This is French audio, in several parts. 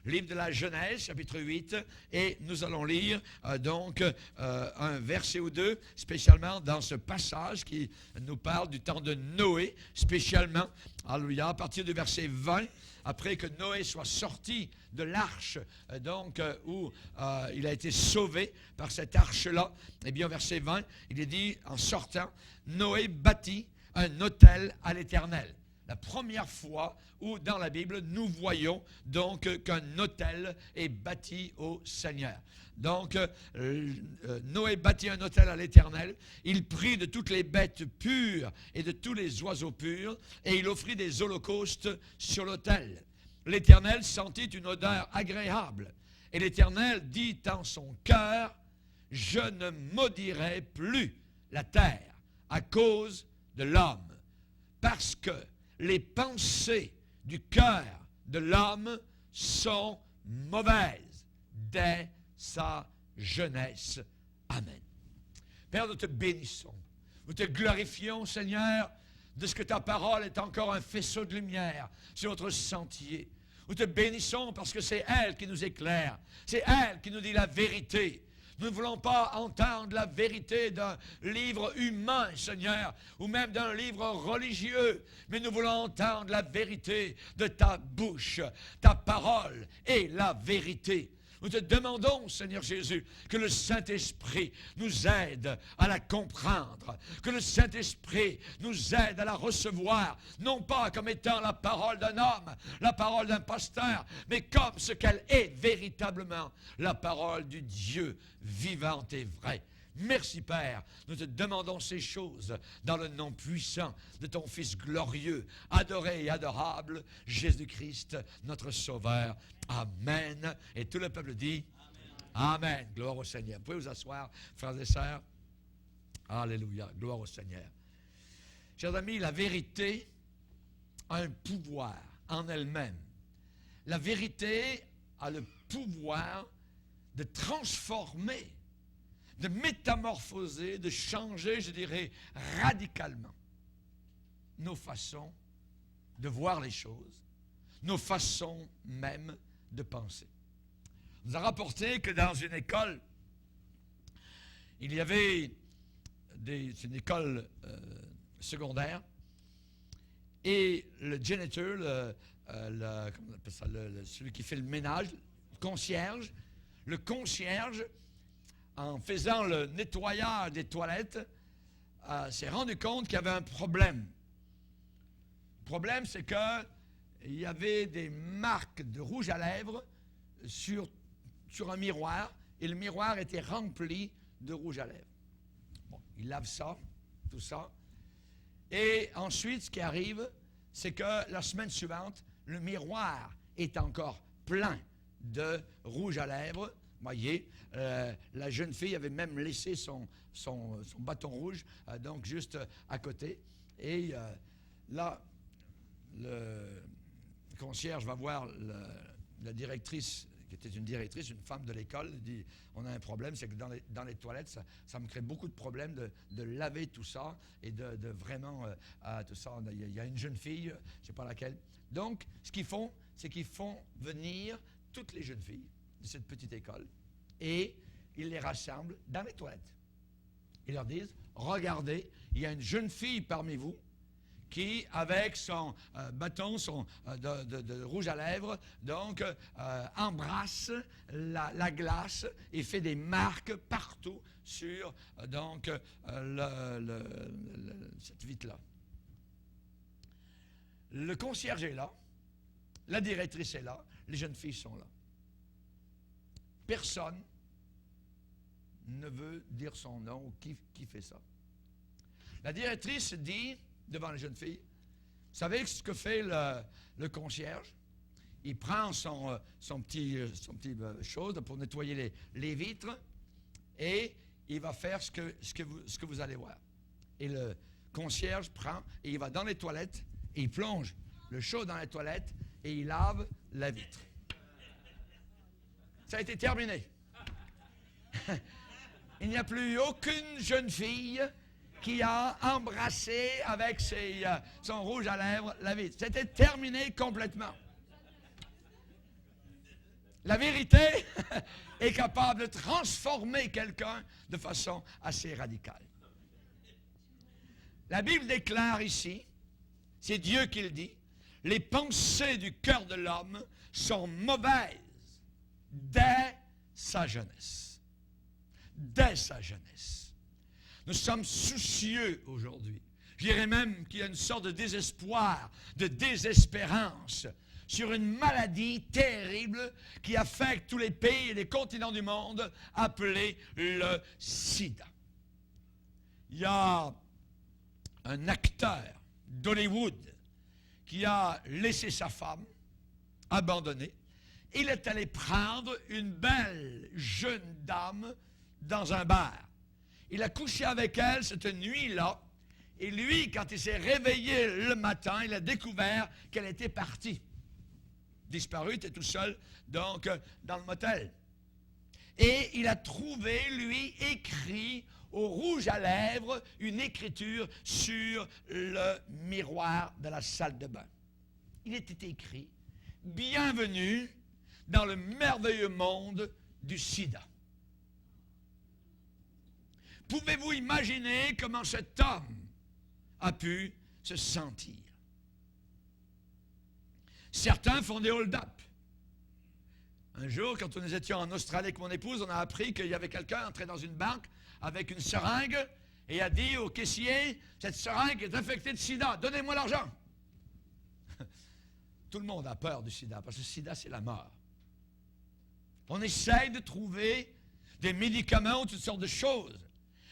livre de la Genèse, chapitre 8, et nous allons lire un verset ou deux, spécialement dans ce passage qui nous parle du temps de Noé, spécialement, alléluia, à partir du verset 20, après que Noé soit sorti de l'arche, où il a été sauvé par cette arche-là, eh bien, au verset 20, il est dit, en sortant, Noé bâtit un autel à l'Éternel. La première fois où dans la Bible, nous voyons donc qu'un autel est bâti au Seigneur. Donc, Noé bâtit un autel à l'Éternel. Il prit de toutes les bêtes pures et de tous les oiseaux purs, et il offrit des holocaustes sur l'autel. L'Éternel sentit une odeur agréable, et l'Éternel dit en son cœur, « Je ne maudirai plus la terre à cause de l'homme, parce que les pensées du cœur de l'homme sont mauvaises dès sa jeunesse. » Amen. Père, nous te bénissons. Nous te glorifions, Seigneur, de ce que ta parole est encore un faisceau de lumière sur notre sentier. Nous te bénissons parce que c'est elle qui nous éclaire. C'est elle qui nous dit la vérité. Nous ne voulons pas entendre la vérité d'un livre humain, Seigneur, ou même d'un livre religieux, mais nous voulons entendre la vérité de ta bouche. Ta parole est la vérité. Nous te demandons, Seigneur Jésus, que le Saint-Esprit nous aide à la comprendre, que le Saint-Esprit nous aide à la recevoir, non pas comme étant la parole d'un homme, la parole d'un pasteur, mais comme ce qu'elle est véritablement, la parole du Dieu vivant et vrai. Merci Père, nous te demandons ces choses dans le nom puissant de ton Fils glorieux, adoré et adorable, Jésus-Christ, notre Sauveur. Amen. Et tout le peuple dit Amen. Amen. Gloire au Seigneur. Vous pouvez vous asseoir, frères et sœurs. Alléluia. Gloire au Seigneur. Chers amis, la vérité a un pouvoir en elle-même. La vérité a le pouvoir de transformer, de métamorphoser, de changer, je dirais, radicalement nos façons de voir les choses, nos façons même de penser. On nous a rapporté que dans une école, il y avait une école secondaire, et le janitor, comment on appelle ça, celui qui fait le ménage, le concierge, en faisant le nettoyage des toilettes, s'est rendu compte qu'il y avait un problème. Le problème, c'est qu'il y avait des marques de rouge à lèvres sur un miroir, et le miroir était rempli de rouge à lèvres. Bon, il lave ça, tout ça, et ensuite, ce qui arrive, c'est que la semaine suivante, le miroir est encore plein de rouge à lèvres. Voyez, la jeune fille avait même laissé son bâton rouge, donc juste à côté. Et là, le concierge va voir la directrice, qui était une directrice, une femme de l'école, dit « On a un problème, c'est que dans les toilettes, ça me crée beaucoup de problèmes de laver tout ça et de vraiment tout ça. Il y a une jeune fille, je ne sais pas laquelle. » Donc, ce qu'ils font, c'est qu'ils font venir toutes les jeunes filles de cette petite école, et ils les rassemblent dans les toilettes. Ils leur disent, regardez, il y a une jeune fille parmi vous qui, avec son bâton de rouge à lèvres, donc embrasse la glace et fait des marques partout sur cette vitre-là. Le concierge est là, la directrice est là, les jeunes filles sont là. Personne ne veut dire son nom ou qui fait ça. La directrice dit devant les jeunes filles, vous savez ce que fait le concierge? Il prend son petit chose pour nettoyer les vitres, et il va faire ce que vous allez voir. Et le concierge prend et il va dans les toilettes et il plonge le chaud dans les toilettes et il lave la vitre. Ça a été terminé. Il n'y a plus aucune jeune fille qui a embrassé avec son rouge à lèvres la vitre. C'était terminé complètement. La vérité est capable de transformer quelqu'un de façon assez radicale. La Bible déclare ici, c'est Dieu qui le dit, les pensées du cœur de l'homme sont mauvaises dès sa jeunesse. Dès sa jeunesse. Nous sommes soucieux aujourd'hui. Je dirais même qu'il y a une sorte de désespoir, de désespérance sur une maladie terrible qui affecte tous les pays et les continents du monde, appelée le sida. Il y a un acteur d'Hollywood qui a laissé sa femme, abandonnée. Il est allé prendre une belle jeune dame dans un bar. Il a couché avec elle cette nuit-là. Et lui, quand il s'est réveillé le matin, il a découvert qu'elle était partie. Disparue, était tout seul, donc, dans le motel. Et il a trouvé, lui, écrit au rouge à lèvres, une écriture sur le miroir de la salle de bain. Il était écrit « Bienvenue dans le merveilleux monde du sida ». Pouvez-vous imaginer comment cet homme a pu se sentir? Certains font des hold-up. Un jour, quand nous étions en Australie avec mon épouse, on a appris qu'il y avait quelqu'un entré dans une banque avec une seringue et a dit au caissier, cette seringue est infectée de sida, donnez-moi l'argent. Tout le monde a peur du sida, parce que le sida, c'est la mort. On essaye de trouver des médicaments ou toutes sortes de choses.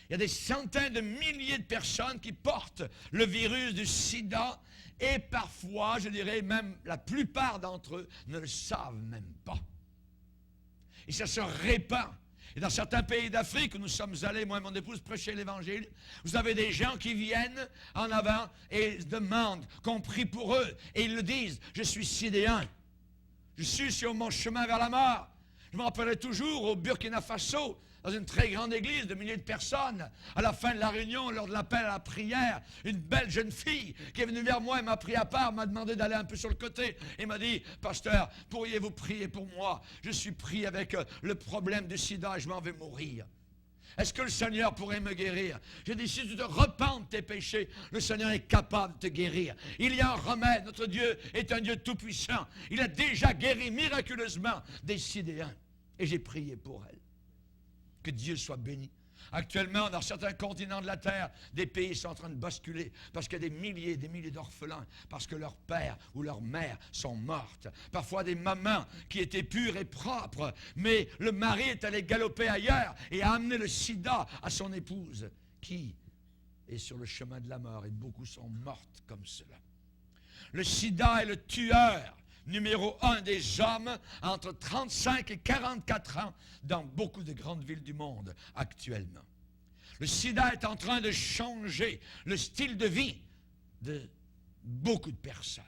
Il y a des centaines de milliers de personnes qui portent le virus du sida et parfois, je dirais même la plupart d'entre eux ne le savent même pas. Et ça se répand. Et dans certains pays d'Afrique où nous sommes allés, moi et mon épouse, prêcher l'Évangile, vous avez des gens qui viennent en avant et demandent qu'on prie pour eux. Et ils le disent, je suis sidéen. Je suis sur mon chemin vers la mort. Je me rappellerai toujours au Burkina Faso, dans une très grande église de milliers de personnes, à la fin de la réunion, lors de l'appel à la prière, une belle jeune fille qui est venue vers moi et m'a pris à part, m'a demandé d'aller un peu sur le côté et m'a dit, pasteur, pourriez-vous prier pour moi? Je suis pris avec le problème du sida et je m'en vais mourir. Est-ce que le Seigneur pourrait me guérir? J'ai dit, si tu te repens de tes péchés, le Seigneur est capable de te guérir. Il y a un remède. Notre Dieu est un Dieu tout-puissant. Il a déjà guéri miraculeusement des sidéens. Et j'ai prié pour elle. Que Dieu soit béni. Actuellement, dans certains continents de la terre, des pays sont en train de basculer parce qu'il y a des milliers d'orphelins, parce que leurs pères ou leurs mères sont mortes. Parfois des mamans qui étaient pures et propres, mais le mari est allé galoper ailleurs et a amené le sida à son épouse, qui est sur le chemin de la mort, et beaucoup sont mortes comme cela. Le sida est le tueur numéro 1 des hommes entre 35 et 44 ans dans beaucoup de grandes villes du monde actuellement. Le sida est en train de changer le style de vie de beaucoup de personnes.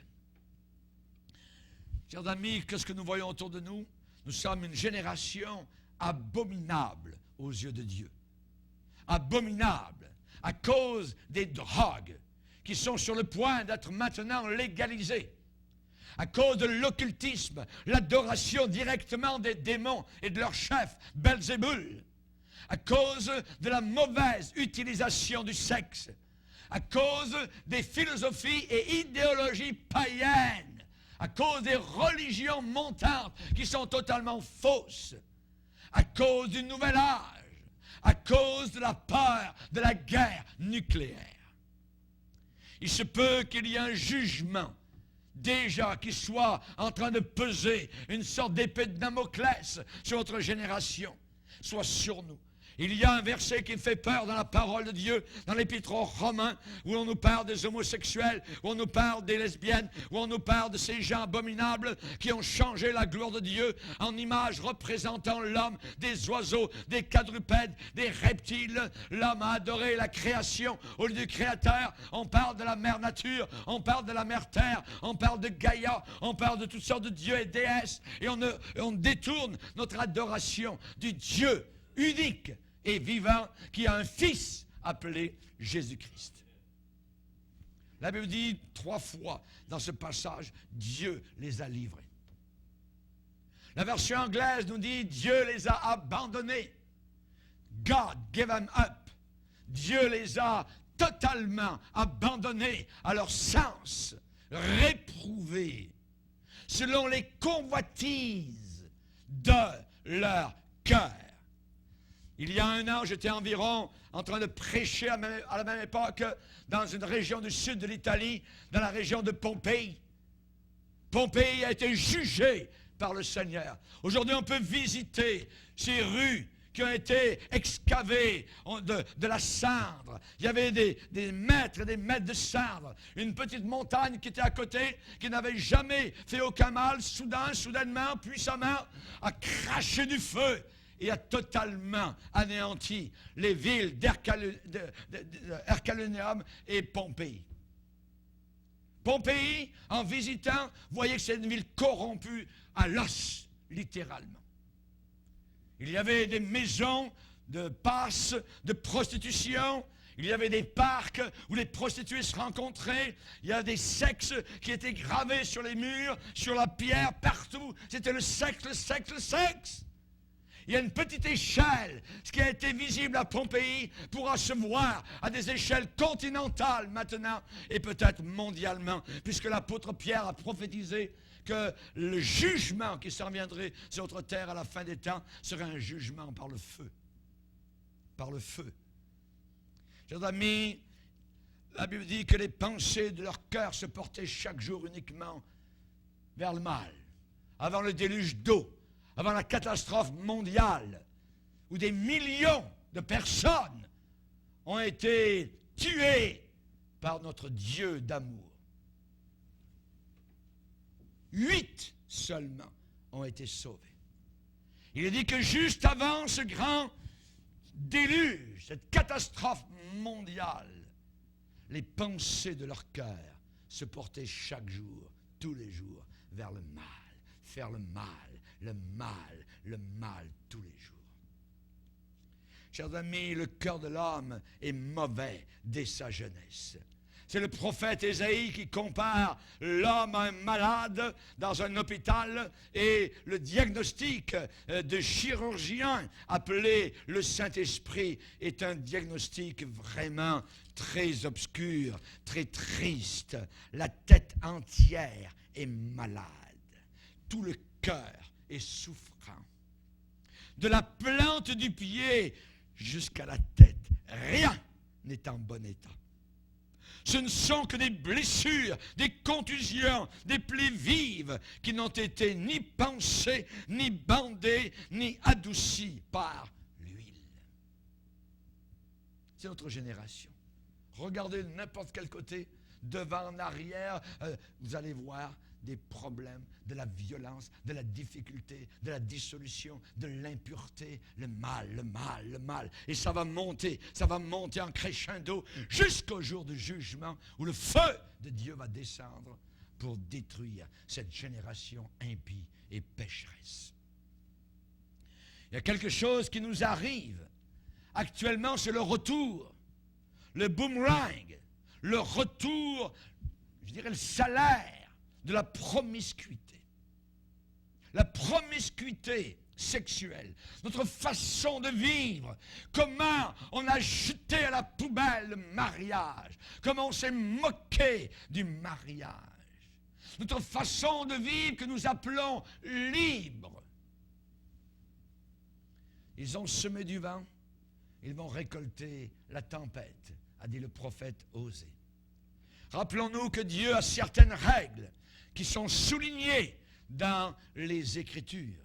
Chers amis, qu'est-ce que nous voyons autour de nous? Nous sommes une génération abominable aux yeux de Dieu. Abominable à cause des drogues qui sont sur le point d'être maintenant légalisées. À cause de l'occultisme, l'adoration directement des démons et de leur chef, Belzéboul, à cause de la mauvaise utilisation du sexe, à cause des philosophies et idéologies païennes, à cause des religions montantes qui sont totalement fausses, à cause du nouvel âge, à cause de la peur de la guerre nucléaire. Il se peut qu'il y ait un jugement déjà qui soit en train de peser une sorte d'épée de Damoclès sur notre génération, soit sur nous. Il y a un verset qui me fait peur dans la parole de Dieu, dans l'Épître aux Romains, où on nous parle des homosexuels, où on nous parle des lesbiennes, où on nous parle de ces gens abominables qui ont changé la gloire de Dieu en images représentant l'homme, des oiseaux, des quadrupèdes, des reptiles. L'homme a adoré la création au lieu du Créateur. On parle de la mère nature, on parle de la mère terre, on parle de Gaïa, on parle de toutes sortes de dieux et déesses, et on détourne notre adoration du Dieu unique et vivant, qui a un fils appelé Jésus-Christ. La Bible dit 3 fois dans ce passage, Dieu les a livrés. La version anglaise nous dit Dieu les a abandonnés. God gave them up. Dieu les a totalement abandonnés à leur sens, réprouvés, selon les convoitises de leur cœur. Il y a un an, j'étais environ en train de prêcher à la même époque dans une région du sud de l'Italie, dans la région de Pompéi. Pompéi a été jugé par le Seigneur. Aujourd'hui, on peut visiter ces rues qui ont été excavées de la cendre. Il y avait des mètres et des mètres de cendre. Une petite montagne qui était à côté, qui n'avait jamais fait aucun mal, soudainement, puissamment, a craché du feu et a totalement anéanti les villes d'Herculaneum et Pompéi. Pompéi, en visitant, voyait que c'est une ville corrompue à l'os, littéralement. Il y avait des maisons de passe, de prostitution. Il y avait des parcs où les prostituées se rencontraient. Il y a des sexes qui étaient gravés sur les murs, sur la pierre, partout. C'était le sexe, le sexe, le sexe. Il y a une petite échelle. Ce qui a été visible à Pompéi pourra se voir à des échelles continentales maintenant et peut-être mondialement, puisque l'apôtre Pierre a prophétisé que le jugement qui s'en viendrait sur notre terre à la fin des temps serait un jugement par le feu. Par le feu. Chers amis, la Bible dit que les pensées de leur cœur se portaient chaque jour uniquement vers le mal. Avant le déluge d'eau, avant la catastrophe mondiale, où des millions de personnes ont été tuées par notre Dieu d'amour. 8 seulement ont été sauvés. Il est dit que juste avant ce grand déluge, cette catastrophe mondiale, les pensées de leur cœur se portaient chaque jour, tous les jours, vers le mal. Faire le mal, le mal, le mal tous les jours. Chers amis, le cœur de l'homme est mauvais dès sa jeunesse. C'est le prophète Ésaïe qui compare l'homme à un malade dans un hôpital et le diagnostic de chirurgien appelé le Saint-Esprit est un diagnostic vraiment très obscur, très triste. La tête entière est malade. Tout le cœur est souffrant. De la plante du pied jusqu'à la tête, rien n'est en bon état. Ce ne sont que des blessures, des contusions, des plaies vives qui n'ont été ni pansées, ni bandées, ni adoucies par l'huile. C'est notre génération. Regardez de n'importe quel côté, devant, en arrière, vous allez voir des problèmes, de la violence, de la difficulté, de la dissolution, de l'impureté, le mal, le mal, le mal. Et ça va monter en crescendo jusqu'au jour du jugement où le feu de Dieu va descendre pour détruire cette génération impie et pécheresse. Il y a quelque chose qui nous arrive. Actuellement, c'est le retour, le boomerang, le retour, je dirais le salaire de la promiscuité. La promiscuité sexuelle, notre façon de vivre, comment on a jeté à la poubelle le mariage, comment on s'est moqué du mariage, notre façon de vivre que nous appelons libre. Ils ont semé du vent, ils vont récolter la tempête, a dit le prophète Osée. Rappelons-nous que Dieu a certaines règles qui sont soulignées dans les Écritures.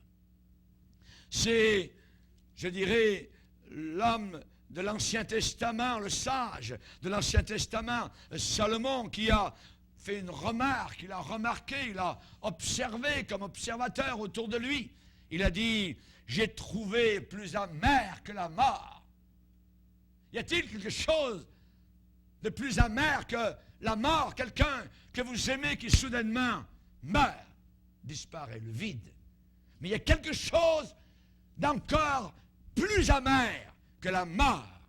C'est, je dirais, l'homme de l'Ancien Testament, le sage de l'Ancien Testament, Salomon, qui a fait une remarque, il a remarqué, il a observé comme observateur autour de lui. Il a dit, j'ai trouvé plus amer que la mort. Y a-t-il quelque chose de plus amer que la mort, quelqu'un que vous aimez qui soudainement meurt, disparaît, le vide. Mais il y a quelque chose d'encore plus amer que la mort.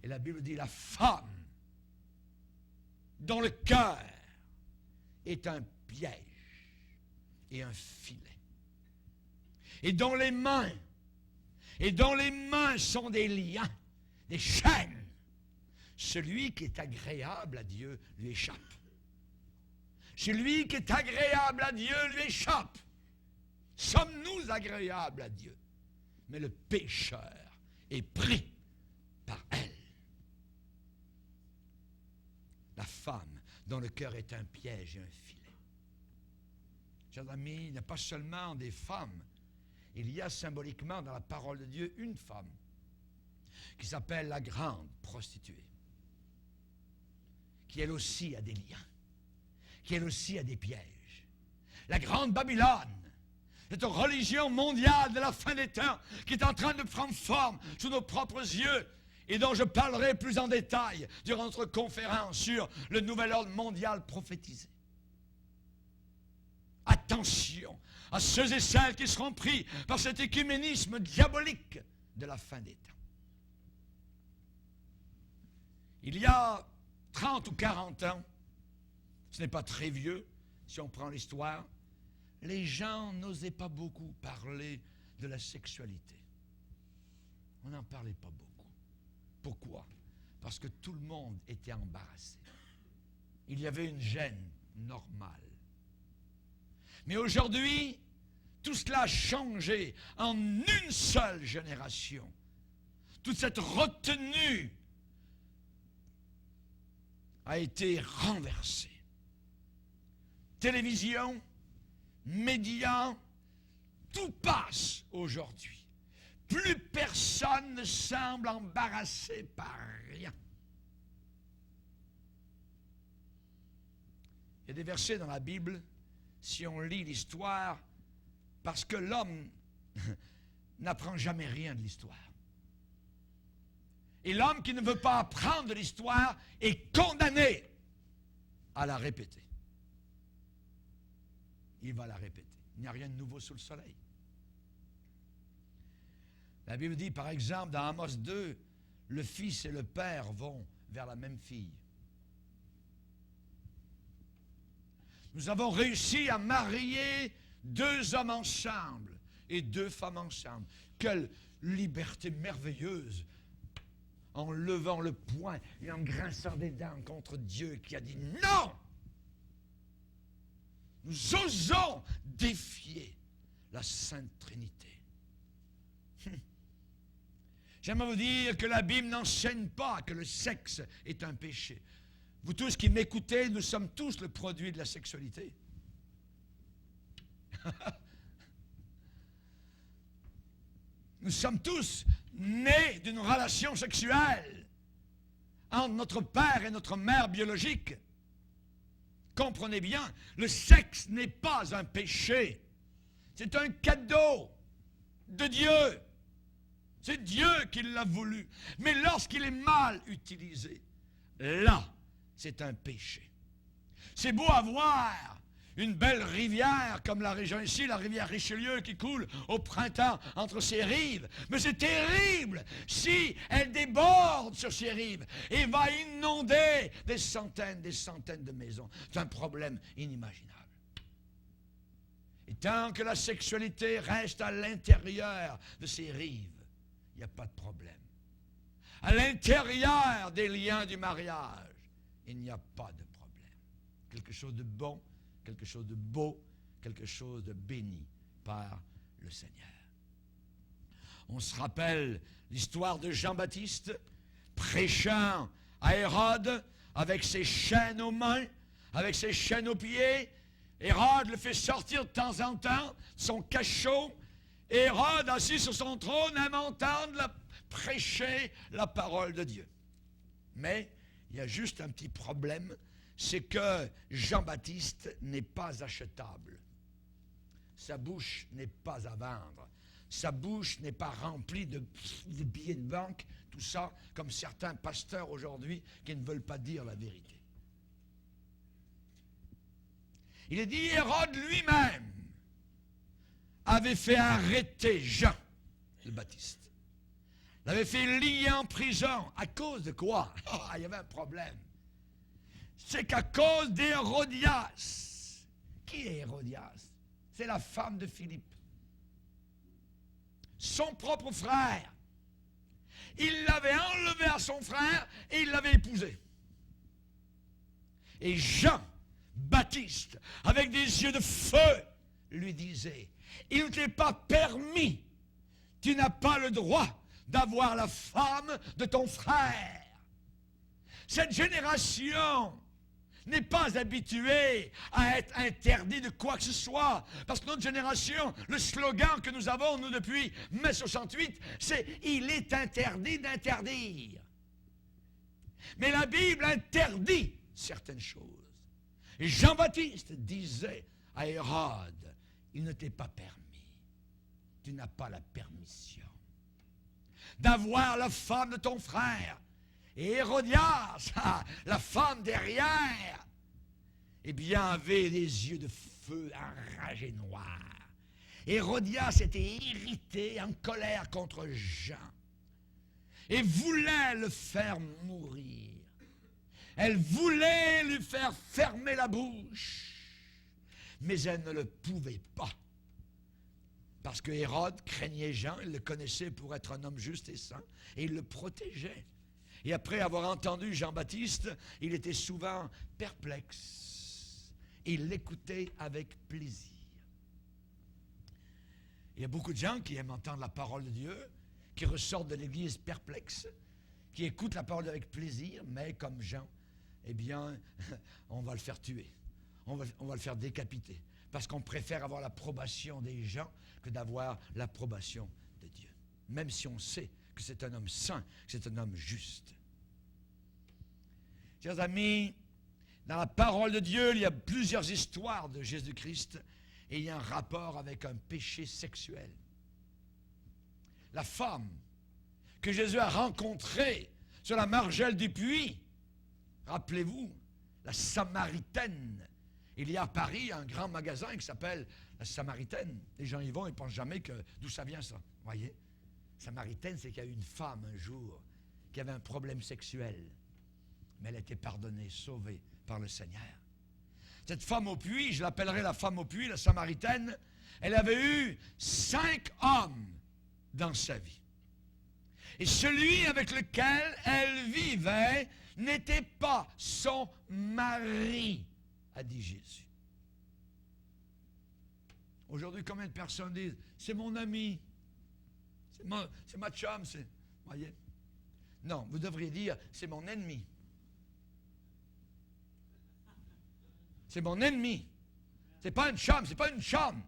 Et la Bible dit la femme dont le cœur est un piège et un filet. et dont les mains sont des liens, des chaînes, celui qui est agréable à Dieu lui échappe. Celui qui est agréable à Dieu lui échappe. Sommes-nous agréables à Dieu? Mais le pécheur est pris par elle. La femme dont le cœur est un piège et un filet. Chers amis, il n'y a pas seulement des femmes. Il y a symboliquement dans la parole de Dieu une femme qui s'appelle la grande prostituée, qui elle aussi a des liens, qui elle aussi a des pièges. La grande Babylone, cette religion mondiale de la fin des temps qui est en train de prendre forme sous nos propres yeux et dont je parlerai plus en détail durant notre conférence sur le nouvel ordre mondial prophétisé. Attention à ceux et celles qui seront pris par cet écuménisme diabolique de la fin des temps. Il y a 30 ou 40 ans, ce n'est pas très vieux si on prend l'histoire, les gens n'osaient pas beaucoup parler de la sexualité. On n'en parlait pas beaucoup. Pourquoi? Parce que tout le monde était embarrassé. Il y avait une gêne normale. Mais aujourd'hui, tout cela a changé en une seule génération. Toute cette retenue a été renversée. Télévision, médias, tout passe aujourd'hui. Plus personne ne semble embarrassé par rien. Il y a des versets dans la Bible, si on lit l'histoire, parce que l'homme n'apprend jamais rien de l'histoire. Et l'homme qui ne veut pas apprendre de l'histoire est condamné à la répéter. Il va la répéter. Il n'y a rien de nouveau sous le soleil. La Bible dit, par exemple, dans Amos 2, le fils et le père vont vers la même fille. Nous avons réussi à marier 2 hommes ensemble et 2 femmes ensemble. Quelle liberté merveilleuse! En levant le poing et en grinçant des dents contre Dieu qui a dit non! Nous osons défier la Sainte Trinité. J'aimerais vous dire que la Bible n'enseigne pas que le sexe est un péché. Vous tous qui m'écoutez, nous sommes tous le produit de la sexualité. Nous sommes tous nés d'une relation sexuelle entre notre père et notre mère biologique. Comprenez bien, le sexe n'est pas un péché. C'est un cadeau de Dieu. C'est Dieu qui l'a voulu. Mais lorsqu'il est mal utilisé, là, c'est un péché. C'est beau avoir une belle rivière, comme la région ici, la rivière Richelieu qui coule au printemps entre ses rives. Mais c'est terrible si elle déborde sur ses rives et va inonder des centaines de maisons. C'est un problème inimaginable. Et tant que la sexualité reste à l'intérieur de ses rives, il n'y a pas de problème. À l'intérieur des liens du mariage, il n'y a pas de problème. Quelque chose de bon, quelque chose de beau, quelque chose de béni par le Seigneur. On se rappelle l'histoire de Jean-Baptiste prêchant à Hérode avec ses chaînes aux mains, avec ses chaînes aux pieds. Hérode le fait sortir de temps en temps de son cachot. Hérode, assis sur son trône, aime entendre prêcher la parole de Dieu. Mais il y a juste un petit problème, c'est que Jean-Baptiste n'est pas achetable. Sa bouche n'est pas à vendre. Sa bouche n'est pas remplie de billets de banque, tout ça, comme certains pasteurs aujourd'hui qui ne veulent pas dire la vérité. Il est dit, Hérode lui-même avait fait arrêter Jean le Baptiste. L'avait fait lier en prison. À cause de quoi? Il y avait un problème. C'est qu'à cause d'Hérodias. Qui est Hérodias? C'est la femme de Philippe. son propre frère. Il l'avait enlevé à son frère et il l'avait épousé. Et Jean Baptiste, avec des yeux de feu, lui disait, il ne t'est pas permis, tu n'as pas le droit d'avoir la femme de ton frère. Cette génération n'est pas habituée à être interdite de quoi que ce soit. Parce que notre génération, le slogan que nous avons, nous, depuis mai 68, c'est « Il est interdit d'interdire ». Mais la Bible interdit certaines choses. Et Jean-Baptiste disait à Hérode, il ne t'est pas permis, tu n'as pas la permission d'avoir la femme de ton frère. Et Hérodias, la femme derrière, eh bien, avait des yeux de feu enragés noirs. Hérodias était irritée, en colère contre Jean, et voulait le faire mourir. Elle voulait lui faire fermer la bouche, mais elle ne le pouvait pas. Parce que Hérode craignait Jean, il le connaissait pour être un homme juste et saint, et il le protégeait. Et après avoir entendu Jean-Baptiste, il était souvent perplexe. Il l'écoutait avec plaisir. Il y a beaucoup de gens qui aiment entendre la parole de Dieu, qui ressortent de l'Église perplexes, qui écoutent la parole avec plaisir, mais comme Jean, eh bien, on va le faire tuer. On va le faire décapiter. Parce qu'on préfère avoir l'approbation des gens que d'avoir l'approbation de Dieu. Même si on sait que c'est un homme saint, que c'est un homme juste. Chers amis, dans la parole de Dieu, il y a plusieurs histoires de Jésus-Christ et il y a un rapport avec un péché sexuel. La femme que Jésus a rencontrée sur la margelle du puits, rappelez-vous, la Samaritaine. Il y a à Paris un grand magasin qui s'appelle la Samaritaine. Les gens y vont, ils ne pensent jamais que d'où ça vient ça. Vous voyez? Samaritaine, c'est qu'il y a eu une femme un jour qui avait un problème sexuel. Mais elle a été pardonnée, sauvée par le Seigneur. Cette femme au puits, je l'appellerai la femme au puits, la Samaritaine, elle avait eu 5 hommes dans sa vie. Et celui avec lequel elle vivait n'était pas son mari, a dit Jésus. Aujourd'hui, combien de personnes disent, c'est mon ami, c'est ma chum, c'est... Voyez? Non, vous devriez dire, c'est mon ennemi. C'est mon ennemi. C'est pas une chum, c'est pas une chum.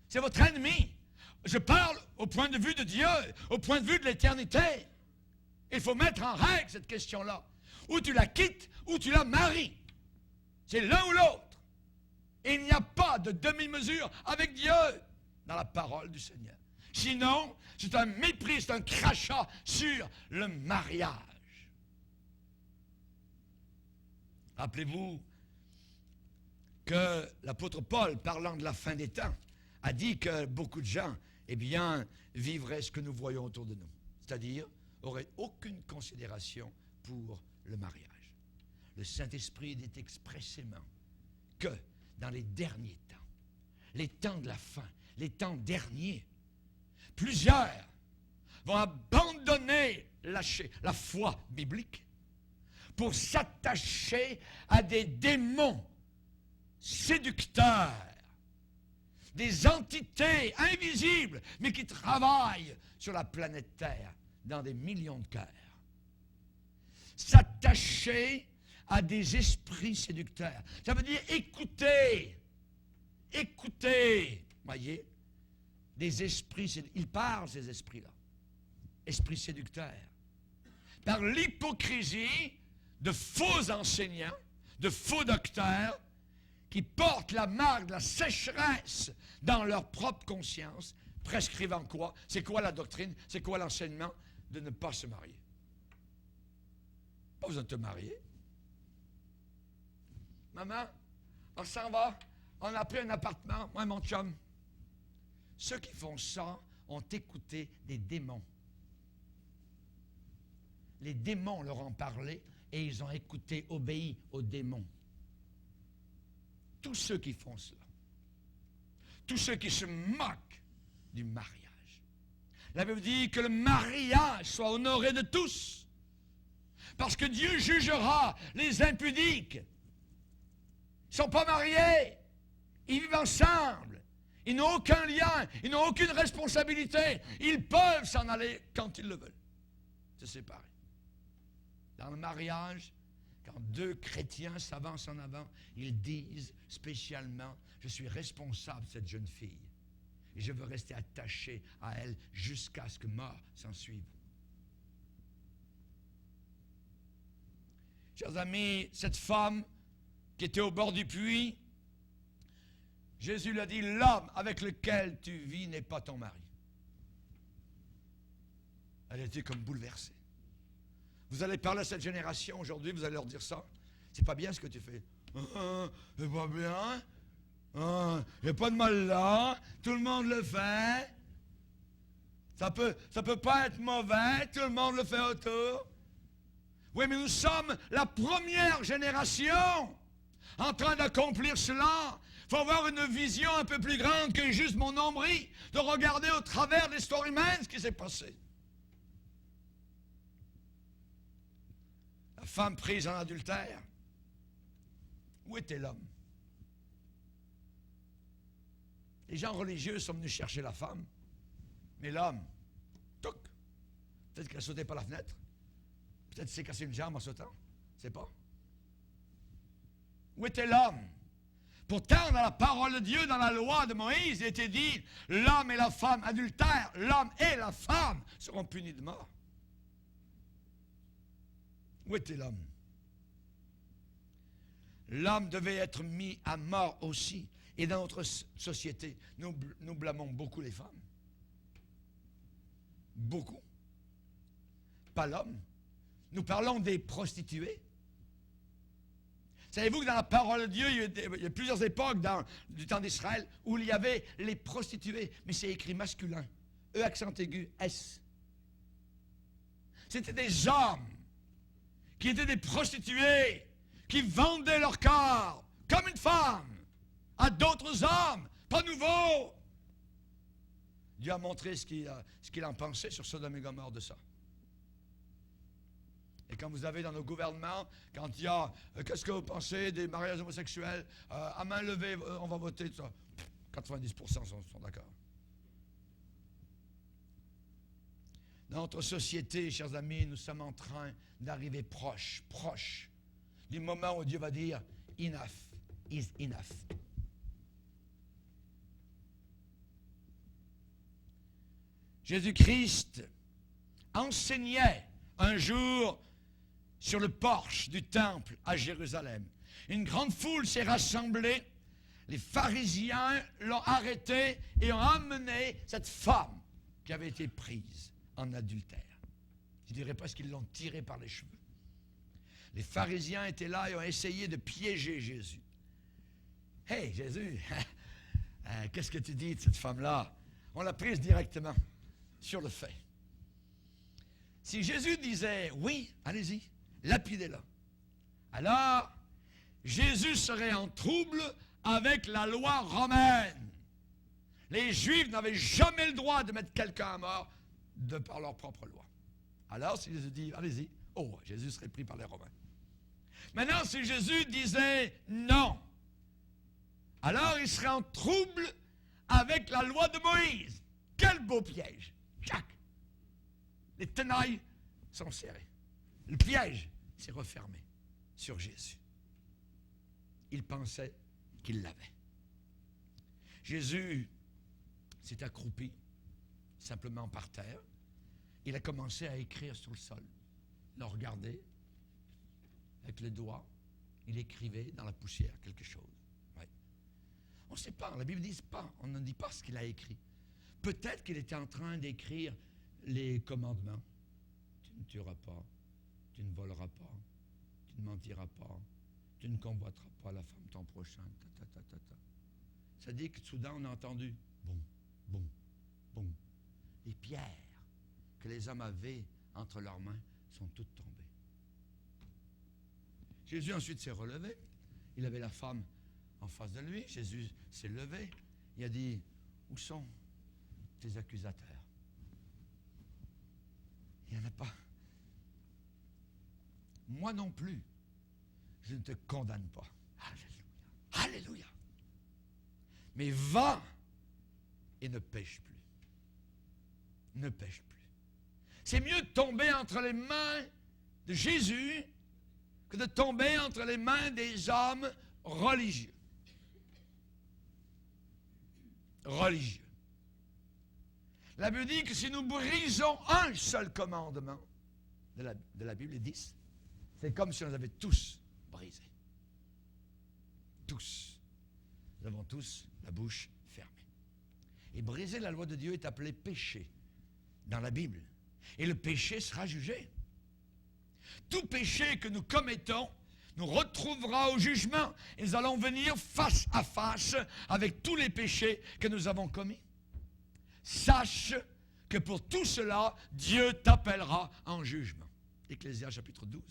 C'est votre ennemi. Je parle au point de vue de Dieu, au point de vue de l'éternité. Il faut mettre en règle cette question-là. Ou tu la quittes, ou tu la maries. C'est l'un ou l'autre. Et il n'y a pas de demi-mesure avec Dieu dans la parole du Seigneur. Sinon, c'est un mépris, c'est un crachat sur le mariage. Rappelez-vous que l'apôtre Paul, parlant de la fin des temps, a dit que beaucoup de gens, eh bien, vivraient ce que nous voyons autour de nous. C'est-à-dire, n'auraient aucune considération pour le mariage. Le Saint-Esprit dit expressément que dans les derniers temps, les temps de la fin, les temps derniers, plusieurs vont abandonner, lâcher la foi biblique pour s'attacher à des démons séducteurs, des entités invisibles, mais qui travaillent sur la planète Terre dans des millions de cœurs. S'attacher à des esprits séducteurs. Ça veut dire écouter, voyez, des esprits séducteurs. Ils parlent, ces esprits-là, esprits séducteurs, par l'hypocrisie de faux enseignants, de faux docteurs, qui portent la marque de la sécheresse dans leur propre conscience, prescrivant quoi? C'est quoi la doctrine? C'est quoi l'enseignement? De ne pas se marier. Pas besoin de te marier. Maman, on s'en va, on a pris un appartement, moi et mon chum. Ceux qui font ça ont écouté des démons. Les démons leur ont parlé et ils ont écouté, obéi aux démons. Tous ceux qui font cela, tous ceux qui se moquent du mariage, La Bible dit que le mariage soit honoré de tous. Parce que Dieu jugera les impudiques. Ils ne sont pas mariés. Ils vivent ensemble. Ils n'ont aucun lien. Ils n'ont aucune responsabilité. Ils peuvent s'en aller quand ils le veulent. Se séparer. Dans le mariage, quand deux chrétiens s'avancent en avant, ils disent spécialement, je suis responsable de cette jeune fille. Et je veux rester attaché à elle jusqu'à ce que mort s'en suive. Chers amis, cette femme qui était au bord du puits, Jésus lui a dit, l'homme avec lequel tu vis n'est pas ton mari. Elle était comme bouleversée. Vous allez parler à cette génération aujourd'hui, vous allez leur dire ça. C'est pas bien ce que tu fais. C'est pas bien. Il n'y a pas de mal là. Tout le monde le fait. Ça peut pas être mauvais. Tout le monde le fait autour. Oui, mais nous sommes la première génération en train d'accomplir cela. Il faut avoir une vision un peu plus grande que juste mon nombril, de regarder au travers de l'histoire humaine ce qui s'est passé. La femme prise en adultère. Où était l'homme? Les gens religieux sont venus chercher la femme, mais l'homme, touc, peut-être qu'il a sauté par la fenêtre, peut-être qu'il s'est cassé une jambe en sautant, je ne sais pas. Où était l'homme? Pourtant, dans la parole de Dieu, dans la loi de Moïse, il était dit, l'homme et la femme adultères, l'homme et la femme seront punis de mort. Où était l'homme? L'homme devait être mis à mort aussi. Et dans notre société, nous blâmons beaucoup les femmes. Beaucoup. Pas l'homme. Nous parlons des prostituées. Savez-vous que dans la parole de Dieu, il y a plusieurs époques du temps d'Israël où il y avait les prostituées, mais c'est écrit masculin. E accent aigu, S. C'était des hommes qui étaient des prostituées, qui vendaient leur corps comme une femme à d'autres hommes, pas nouveaux. Dieu a montré ce qu'il en pensait sur Sodome et Gomorrhe de ça. Et quand vous avez dans nos gouvernements, quand il y a qu'est-ce que vous pensez des mariages homosexuels, à main levée, on va voter, tout ça. 90% sont d'accord. Dans notre société, chers amis, nous sommes en train d'arriver proche du moment où Dieu va dire « Enough is enough ». Jésus-Christ enseignait un jour sur le porche du temple à Jérusalem. Une grande foule s'est rassemblée. Les pharisiens l'ont arrêté et ont amené cette femme qui avait été prise en adultère. Je ne dirais pas qu'ils l'ont tirée par les cheveux. Les pharisiens étaient là et ont essayé de piéger Jésus. « Hey, Jésus, qu'est-ce que tu dis de cette femme-là? » On l'a prise directement sur le fait. Si Jésus disait « Oui, allez-y, lapidez-la », alors Jésus serait en trouble avec la loi romaine. Les Juifs n'avaient jamais le droit de mettre quelqu'un à mort de par leur propre loi. Alors, si Jésus dit « Allez-y », oh, Jésus serait pris par les Romains. Maintenant, si Jésus disait « Non », alors il serait en trouble avec la loi de Moïse. Quel beau piège! Tchac! Les tenailles sont serrées. Le piège s'est refermé sur Jésus. Il pensait qu'il l'avait. Jésus s'est accroupi, simplement par terre. Il a commencé à écrire sur le sol. Il a regardé avec le doigt. Il écrivait dans la poussière quelque chose. Ouais. On ne sait pas, la Bible ne dit pas, on ne dit pas ce qu'il a écrit. Peut-être qu'il était en train d'écrire les commandements. Tu ne tueras pas, tu ne voleras pas, tu ne mentiras pas, tu ne convoiteras pas la femme de ton prochain. Ça dit que soudain on a entendu boum, boum, boum. Les pierres que les hommes avaient entre leurs mains sont toutes tombées. Jésus ensuite s'est relevé. Il avait la femme en face de lui. Jésus s'est levé. Il a dit, où sont tes accusateurs? Il n'y en a pas. Moi non plus, je ne te condamne pas. Alléluia. Alléluia. Mais va et ne pêche plus. Ne pêche plus. C'est mieux de tomber entre les mains de Jésus que de tomber entre les mains des hommes religieux. Religieux. La Bible dit que si nous brisons un seul commandement de la Bible, les 10, c'est comme si on les avait tous brisés. Tous. Nous avons tous la bouche fermée. Et briser la loi de Dieu est appelé péché dans la Bible. Et le péché sera jugé. Tout péché que nous commettons nous retrouvera au jugement. Et nous allons venir face à face avec tous les péchés que nous avons commis. Sache que pour tout cela, Dieu t'appellera en jugement. Ecclésiaste chapitre 12.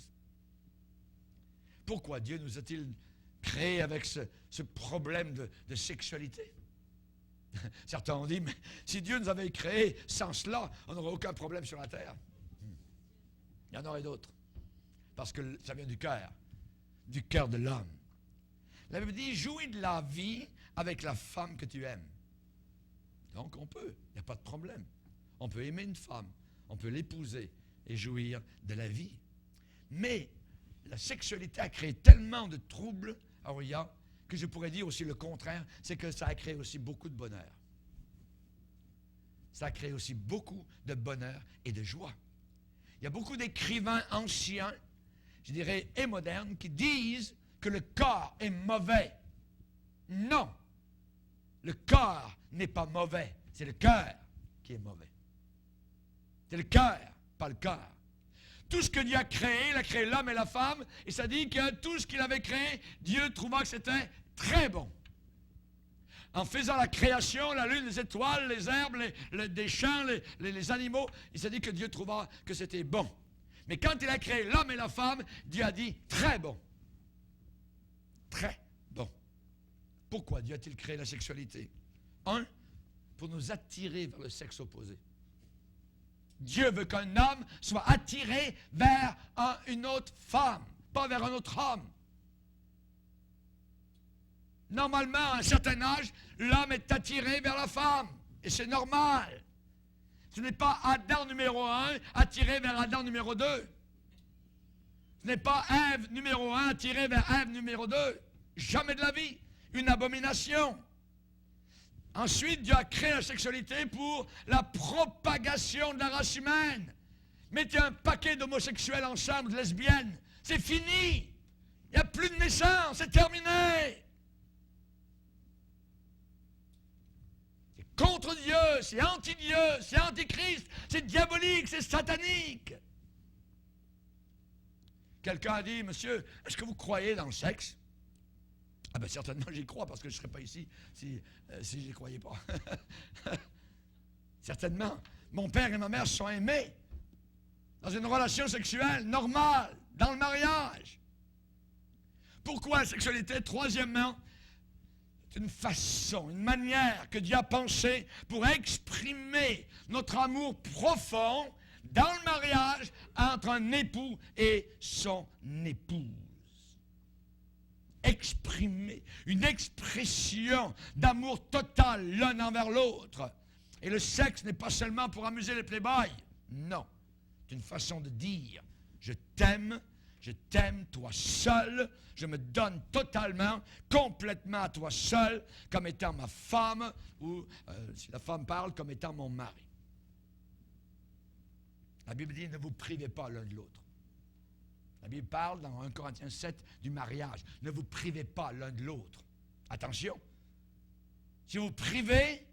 Pourquoi Dieu nous a-t-il créés avec ce problème de sexualité? Certains ont dit, mais si Dieu nous avait créés sans cela, on n'aurait aucun problème sur la terre. Il y en aurait d'autres. Parce que ça vient du cœur de l'homme. La Bible dit, jouis de la vie avec la femme que tu aimes. Donc on peut, il n'y a pas de problème. On peut aimer une femme, on peut l'épouser et jouir de la vie. Mais la sexualité a créé tellement de troubles, Auria, que je pourrais dire aussi le contraire, c'est que ça a créé aussi beaucoup de bonheur. Ça a créé aussi beaucoup de bonheur et de joie. Il y a beaucoup d'écrivains anciens, je dirais, et modernes, qui disent que le corps est mauvais. Non, le corps n'est pas mauvais, c'est le cœur qui est mauvais. C'est le cœur, pas le corps. Tout ce que Dieu a créé, il a créé l'homme et la femme, et ça dit que tout ce qu'il avait créé, Dieu trouva que c'était très bon. En faisant la création, la lune, les étoiles, les herbes, des champs, les animaux, il s'est dit que Dieu trouva que c'était bon. Mais quand il a créé l'homme et la femme, Dieu a dit très bon. Très bon. Pourquoi Dieu a-t-il créé la sexualité? Un, pour nous attirer vers le sexe opposé. Dieu veut qu'un homme soit attiré vers une autre femme, pas vers un autre homme. Normalement, à un certain âge, l'homme est attiré vers la femme. Et c'est normal. Ce n'est pas Adam numéro 1 attiré vers Adam numéro 2. Ce n'est pas Ève numéro 1 attiré vers Ève numéro 2. Jamais de la vie. Une abomination. Ensuite, Dieu a créé la sexualité pour la propagation de la race humaine. Mettez un paquet d'homosexuels ensemble, de lesbiennes. C'est fini. Il n'y a plus de naissance. C'est terminé. C'est contre Dieu. C'est anti-Dieu. C'est antichrist. C'est diabolique. C'est satanique. Quelqu'un a dit, monsieur, est-ce que vous croyez dans le sexe? Ah bien certainement j'y crois parce que je ne serais pas ici si je n'y croyais pas. Certainement. Mon père et ma mère se sont aimés dans une relation sexuelle normale, dans le mariage. Pourquoi la sexualité? Troisièmement, c'est une façon, une manière que Dieu a pensée pour exprimer notre amour profond dans le mariage entre un époux et son épouse. Exprimer, une expression d'amour total l'un envers l'autre. Et le sexe n'est pas seulement pour amuser les playboys. Non, c'est une façon de dire je t'aime, toi seul, je me donne totalement, complètement à toi seul, comme étant ma femme, ou si la femme parle, comme étant mon mari. La Bible dit ne vous privez pas l'un de l'autre. La Bible parle dans 1 Corinthiens 7 du mariage. Ne vous privez pas l'un de l'autre. Attention. Si vous privez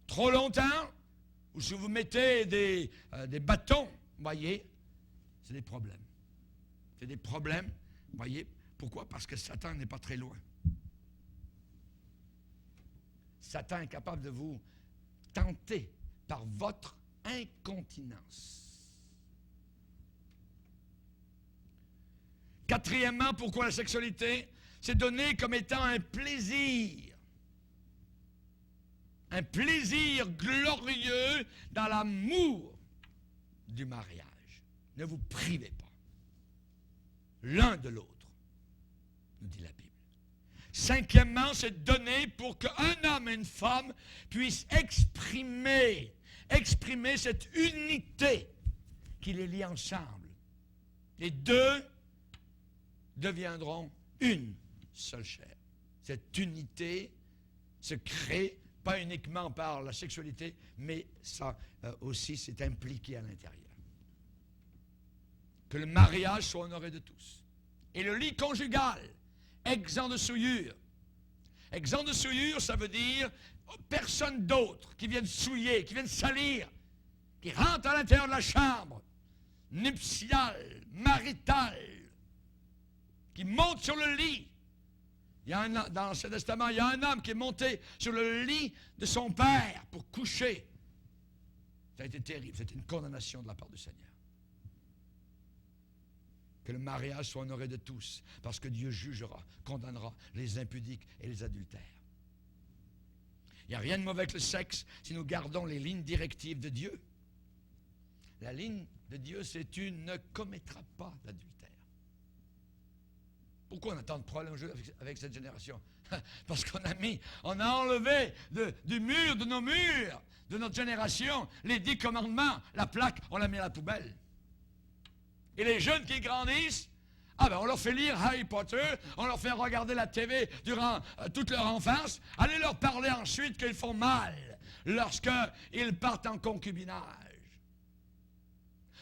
trop longtemps, ou si vous mettez des bâtons, voyez, c'est des problèmes. C'est des problèmes, voyez. Pourquoi? Parce que Satan n'est pas très loin. Satan est capable de vous tenter par votre incontinence. Quatrièmement, pourquoi la sexualité? C'est donné comme étant un plaisir. Un plaisir glorieux dans l'amour du mariage. Ne vous privez pas l'un de l'autre, nous dit la Bible. Cinquièmement, c'est donné pour qu'un homme et une femme puissent exprimer cette unité qui les lie ensemble. Les deux deviendront une seule chair. Cette unité se crée pas uniquement par la sexualité, mais ça aussi c'est impliqué à l'intérieur. Que le mariage soit honoré de tous. Et le lit conjugal, exempt de souillure. Exempt de souillure, ça veut dire personne d'autre qui vienne souiller, qui vienne salir, qui rentre à l'intérieur de la chambre nuptiale, maritale, qui monte sur le lit. Dans l'Ancien Testament, il y a un homme qui est monté sur le lit de son père pour coucher. Ça a été terrible, c'était une condamnation de la part du Seigneur. Que le mariage soit honoré de tous, parce que Dieu jugera, condamnera les impudiques et les adultères. Il n'y a rien de mauvais avec le sexe si nous gardons les lignes directives de Dieu. La ligne de Dieu, c'est tu ne commettras pas d'adultère. Pourquoi on a tant de problèmes avec cette génération? Parce qu'on a enlevé du mur, de nos murs, de notre génération, les 10 commandements, la plaque, on l'a mis à la poubelle. Et les jeunes qui grandissent, on leur fait lire Harry Potter, on leur fait regarder la TV durant toute leur enfance, allez leur parler ensuite qu'ils font mal lorsqu'ils partent en concubinage.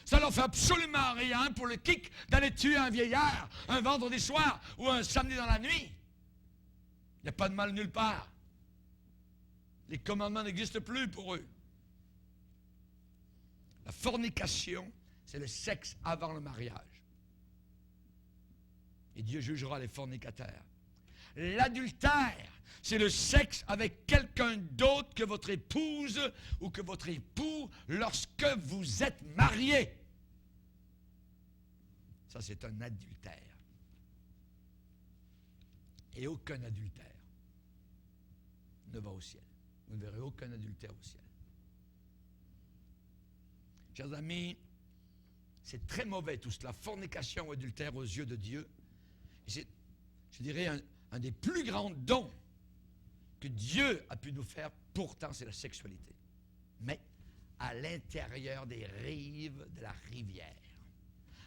Ça leur fait absolument rien pour le kick d'aller tuer un vieillard un vendredi soir ou un samedi dans la nuit. Il n'y a pas de mal nulle part. Les commandements n'existent plus pour eux. La fornication, c'est le sexe avant le mariage. Et Dieu jugera les fornicateurs. L'adultère, c'est le sexe avec quelqu'un d'autre que votre épouse ou que votre époux lorsque vous êtes mariés. Ça, c'est un adultère. Et aucun adultère ne va au ciel. Vous ne verrez aucun adultère au ciel. Chers amis, c'est très mauvais tout cela, fornication ou adultère aux yeux de Dieu. Et c'est, je dirais, un des plus grands dons que Dieu a pu nous faire, pourtant, c'est la sexualité. Mais à l'intérieur des rives de la rivière,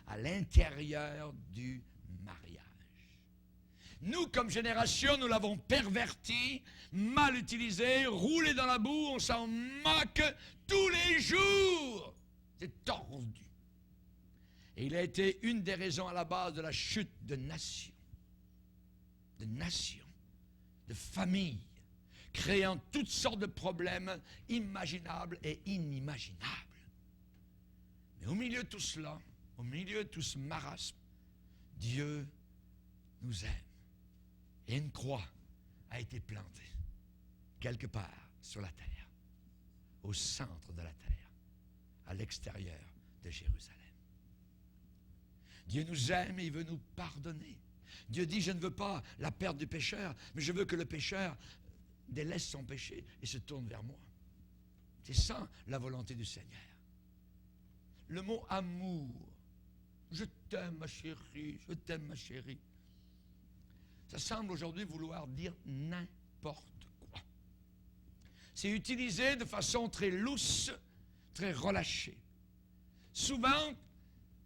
à l'intérieur du mariage. Nous, comme génération, nous l'avons perverti, mal utilisé, roulé dans la boue, on s'en moque tous les jours. C'est tordu. Et il a été une des raisons à la base de la chute de nations, de familles, créant toutes sortes de problèmes imaginables et inimaginables. Mais au milieu de tout cela, au milieu de tout ce marasme, Dieu nous aime. Et une croix a été plantée quelque part sur la terre, au centre de la terre, à l'extérieur de Jérusalem. Dieu nous aime et il veut nous pardonner. Dieu dit, je ne veux pas la perte du pécheur, mais je veux que le pécheur délaisse son péché et se tourne vers moi. C'est ça la volonté du Seigneur. Le mot amour, je t'aime ma chérie, je t'aime ma chérie, ça semble aujourd'hui vouloir dire n'importe quoi. C'est utilisé de façon très lousse, très relâchée. Souvent,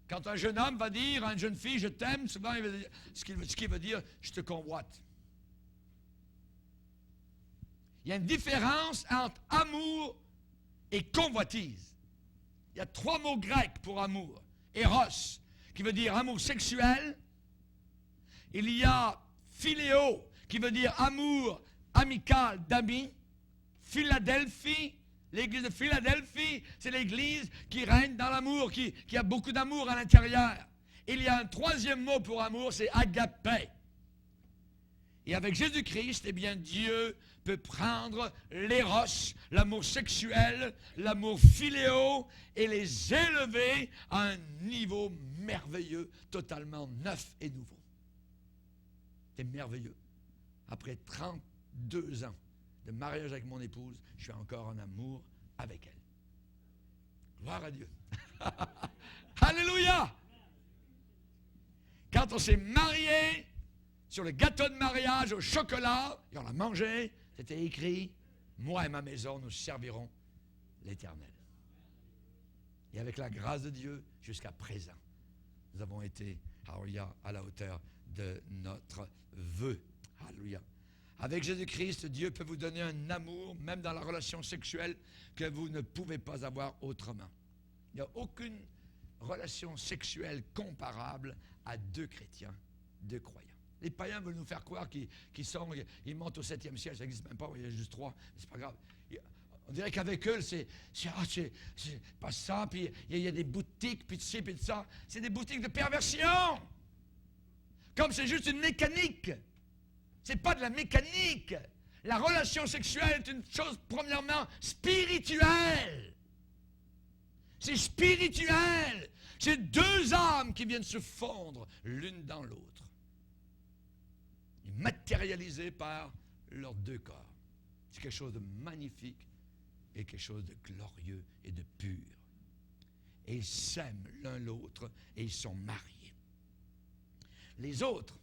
quand un jeune homme va dire à une jeune fille « je t'aime », souvent il veut dire, ce qu'il veut dire « je te convoite ». Il y a une différence entre amour et convoitise. Il y a 3 mots grecs pour amour. Eros, qui veut dire amour sexuel. Il y a philéo, qui veut dire amour amical d'amis. Philadelphie, l'église de Philadelphie, c'est l'église qui règne dans l'amour, qui a beaucoup d'amour à l'intérieur. Il y a un 3e mot pour amour, c'est agapé. Et avec Jésus-Christ, eh bien, Dieu peut prendre l'éros, l'amour sexuel, l'amour philéo, et les élever à un niveau merveilleux, totalement neuf et nouveau. C'est merveilleux. Après 32 ans de mariage avec mon épouse, je suis encore en amour avec elle. Gloire à Dieu. Alléluia! Quand on s'est marié, sur le gâteau de mariage au chocolat, et on l'a mangé, c'était écrit, moi et ma maison, nous servirons l'Éternel. Et avec la grâce de Dieu, jusqu'à présent, nous avons été, alléluia, à la hauteur de notre vœu. Alléluia. Avec Jésus-Christ, Dieu peut vous donner un amour, même dans la relation sexuelle, que vous ne pouvez pas avoir autrement. Il n'y a aucune relation sexuelle comparable à deux chrétiens, deux croyants. Les païens veulent nous faire croire qu'ils montent au 7e ciel, ça n'existe même pas, il y a juste 3, mais c'est pas grave. On dirait qu'avec eux, c'est pas ça, puis il y a des boutiques, puis de ci, puis de ça. C'est des boutiques de perversion. Comme c'est juste une mécanique. C'est pas de la mécanique. La relation sexuelle est une chose, premièrement, spirituelle. C'est spirituel. C'est deux âmes qui viennent se fondre l'une dans l'autre. Et matérialisées par leurs deux corps. C'est quelque chose de magnifique et quelque chose de glorieux et de pur. Et ils s'aiment l'un l'autre et ils sont mariés. Les autres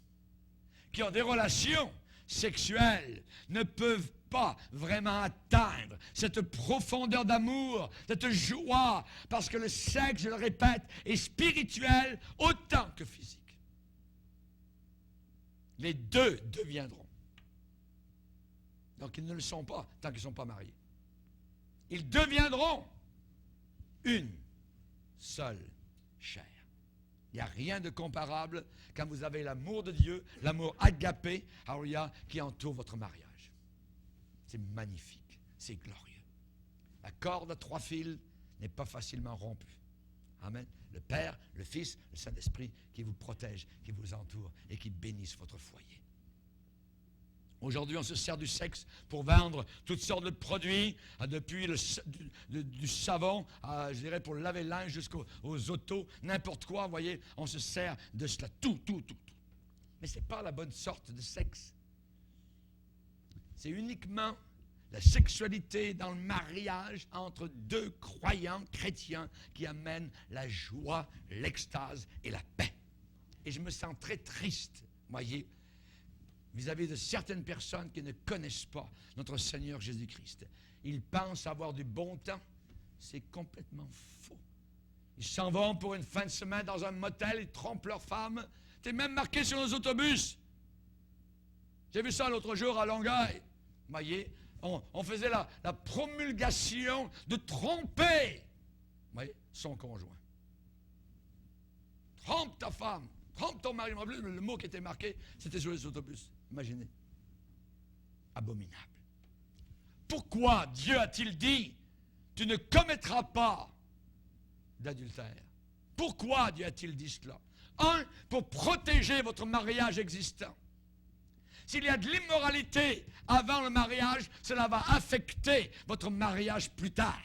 qui ont des relations sexuelles ne peuvent pas vraiment atteindre cette profondeur d'amour, cette joie, parce que le sexe, je le répète, est spirituel autant que physique. Les deux deviendront. Donc ils ne le sont pas tant qu'ils ne sont pas mariés. Ils deviendront une seule chair. Il n'y a rien de comparable quand vous avez l'amour de Dieu, l'amour agapé, alléluia, qui entoure votre mariage. C'est magnifique, c'est glorieux. La corde à 3 fils n'est pas facilement rompue. Amen. Le Père, le Fils, le Saint-Esprit qui vous protège, qui vous entoure et qui bénisse votre foyer. Aujourd'hui, on se sert du sexe pour vendre toutes sortes de produits, depuis du savon, je dirais pour laver le linge jusqu'aux autos, n'importe quoi, vous voyez, on se sert de cela, tout. Mais ce n'est pas la bonne sorte de sexe. C'est uniquement la sexualité dans le mariage entre deux croyants chrétiens qui amène la joie, l'extase et la paix. Et je me sens très triste, voyez, vis-à-vis de certaines personnes qui ne connaissent pas notre Seigneur Jésus-Christ. Ils pensent avoir du bon temps. C'est complètement faux. Ils s'en vont pour une fin de semaine dans un motel, ils trompent leur femme. C'est même marqué sur nos autobus. J'ai vu ça l'autre jour à Longueuil. Vous voyez, on faisait la promulgation de tromper, vous voyez, son conjoint. Trompe ta femme, trompe ton mari. Le mot qui était marqué, c'était sur les autobus. Imaginez. Abominable. Pourquoi Dieu a-t-il dit, tu ne commettras pas d'adultère? Pourquoi Dieu a-t-il dit cela? Pour protéger votre mariage existant. S'il y a de l'immoralité avant le mariage, cela va affecter votre mariage plus tard.